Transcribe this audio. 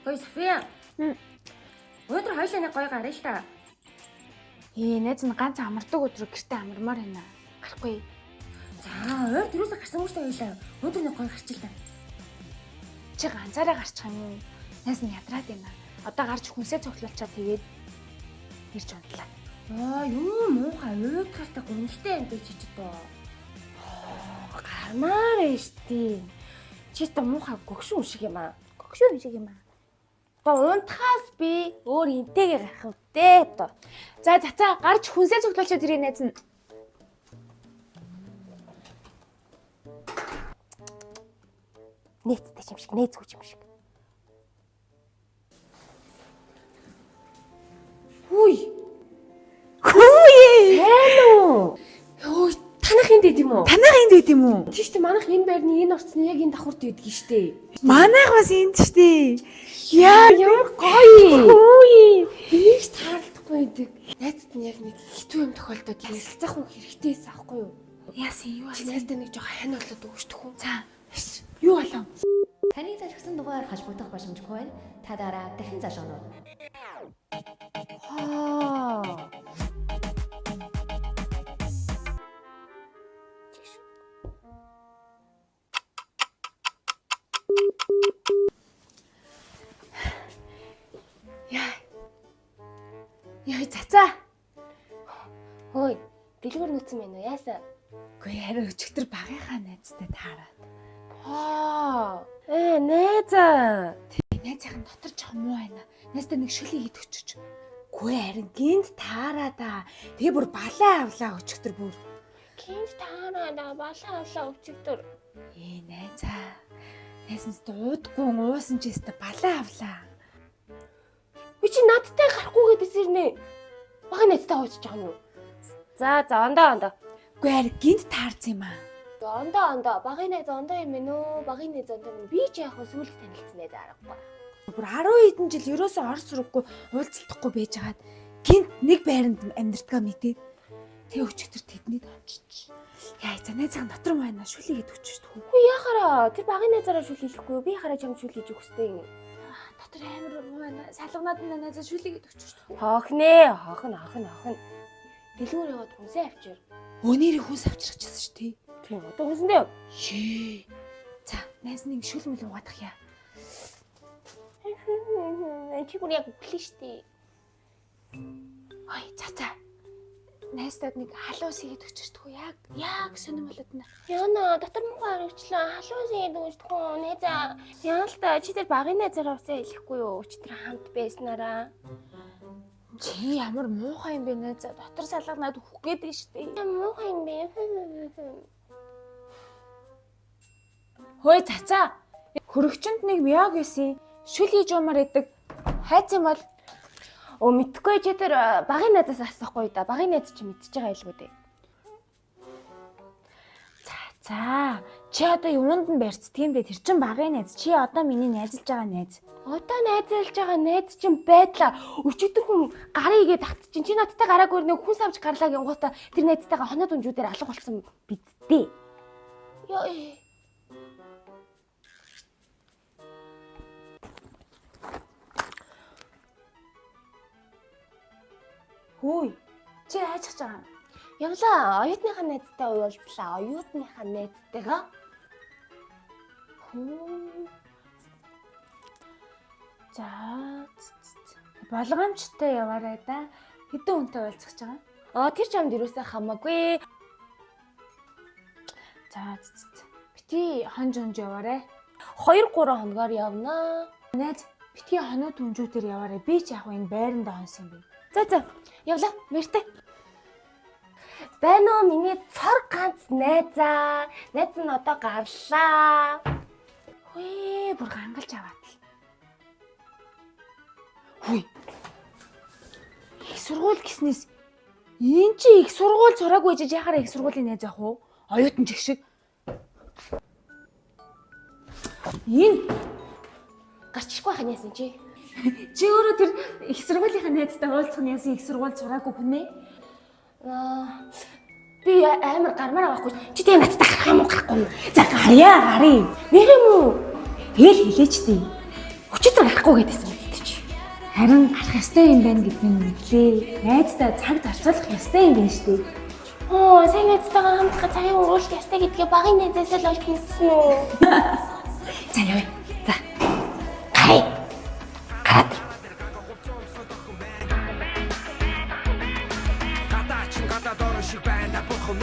Ой София. Өнөөдөр хоёулаа нэг гоё гарна л та. Найз нь ганц амардаг өдрөө гэртээ амармаар байна. Гарахгүй. За, өөр түрүүсээ гарсан хүмүүстэй хоёулаа өнөөдөр нэг гоё гарч ил та. Чи ганцаараа гарчих юм уу? Найз нь ядраад байна. Одоо гарч хүнсээ цуглуулчаад тэгээд ирж унтлаа. Юу муухай уйдгартай гонхтой юм бэ чи ч одоо. Гармаар штий. Чи та муухай гөгшин шиг юм аа. Гөгшин шиг юм аа. Одоо унтахаас би өөр интэйгээ гарах үдээ одоо. За цацаа гарч хүнсээ цуглуулчаад ирээ найз нь. Нээцтэй юм шиг, нээцгүй юм шиг. Хүй. Сайн уу? Йоо, танах энд байд юм уу? Танах энд байд юм уу? Тийш үү, манайх энэ байрны энэ орцны яг энэ давхурт байдаг штэ. Манайх бас энд штэ. Яа, ямар гоё. хөөе. Бийж таалдахгүй байдаг. Найзад нь яг нэг хитүү юм тохиолдоод ярилцах уу хэрэгтэйс аахгүй юу? Яасан юу Чи болсон? найздаа нэг жоо хань болоод өгчдөг хүн. За. Юу болов? Таны залгсан дугаар холбогдох боломжгүй байна. Та дараа дахин залгана уу? Яа цацаа. Хөөе, дэлгүүр нүцэн байна уу? Яасан? Үгүй харин өчигдөр багынхаа найзтай таараад. Найзаа. Найзынхаа дотор жоо муу байна. Найзтай нэг шүлийг идэгчөж. Үгүй харин гинт таараа. Тэгээ бүр балаа авлаа өчигдөр бүр. Кинж таанаа балаа авлаа өчигдөр. Найзаа. Найзанс дуудгүй уусан ч өстө балаа авлаа. Би чи надтай гарахгүй гэдээс ирнэ. Бага найзтай хуучж байгаа юм уу? За, ондоо. Үгүй харин гинт таарсан юм аа. Ондоо. Багын найз ондоо юм байна уу? Багын найз ондоо юм. Би ч яг сүүлд танилцсан найз аргагүй. Бүр 10 хэдэн жил ерөөсөө орс сураггүй уулзалтахгүй байжгаад гинт нэг байранд амьдртгаа мэдээд тэг өчигдөр тэдний дончиж. Яа за найзаа дотор муу байна шүлийг идэгчэж түү. Үгүй яхаараа тэр багын найзаараа шүл хийхгүй. Би хараа чам шүл хийж өгстэй. Дотор амар муу байна. Салганаад нь найзаа шүлийг идэгчэж түү. Хоохн. Дэлгүүр яваад хүнсээ авчир. Өнөөрийн хүнс авчирчихсан шүү дээ. Тийм одоо хүнсэндээ. Шээ. За найз нэг шүл мөл угаадах яа. Чи бүр яг өглөө штий. Ой цацаа. Найздад нэг халуус идэгчэж түү. Яг сонирм болоод байна. Яна дотор муухай харагчлаа. Халуус идэгч тхүү найзаа. Яа л та чи тэр багын найзаараа усаа хэлэхгүй юу? Өчтөр хамт байснараа. Чи ямар муухай юм бэ найзаа. Дотор салганаад өгөх гээд нь штий. Муухай юм бэ. Хөөе цацаа. Хөрөгчөнд нэг мяг байсан. Шүл хийж уумаар идэг. Хайц юм бол Мэдхгүй чи тэр багын найзаас асахгүй да. Багын найз чи мэдчихэж байгаа илгүү дээ. За. Чи одоо юунд нь барьцдаг юм бэ? Тэр чин багын найз. Чи одоо миний найзалж байгаа найз. Одоо найзалж байгаа найз чинь байдлаа. Өчигдөр хүн гарын игээд тагт чинь чи надтай гараагүй нэг хүнс авч гарлаа гингуудаа тэр найзтайгаа хоноод өнжүүдээр алга болсон бидтэй. Ёо. Хөөе. Чи хайчих жаа. Явлаа. Оюутныхаа найзтай уулзлаа. Оюутныхаа найзтайгаа. За. Болгоомжтой яваарай да. Хэдэн хүнтэй уулзах гэж байгаа? Тэр чамд юусаа хамаагүй. За. Бити хонж яваарай. 2-3 хоногоор явнаа. Найз, бити хоноод хүнжүүдээр яваарай. Би ч яг энэ байранда хонсон юм бэ. За. Явлаа. Мэртэй. Байна уу миний цор ганц найзаа. Найз нь одоо гарлаа. Хөөе, бүр гангалж аваад л. Хөөе. Их сургууль гиснээс энэ чи их сургууль сураагүй жиж яхаар их сургуулийн найз авах уу? Оюутан жиг шиг. Энэ Гарчихгүй ханьяасан чи. чи өөрөө тэр их сургуулийнхаа найзтай уулзах нь яасан их сургууль сураагүй хүн ээ? Би амар гармаар авахгүй. Чи тийм надтай гарах юм уу гарахгүй юм? За гарьяа гарыг. Нэр юм уу? Тэгэл хэлээч дээ. Өчигдөр гарахгүй гэдээсэн үсттэй чи. Харин гарах ёстой юм байна гэдгийг мэдлээ. Найздаа цаг зарцуулах ёстой юм байна шүү дээ. Оо, сайн найзтайгаа хамтрах цагийн өнгөрүүлэх ёстой гэдгээ багын найзаас л олж мэдсэн үү? За явъя. За. Гай. Гад. Гадаа чин гадаа дөрөв шиг байна бурхан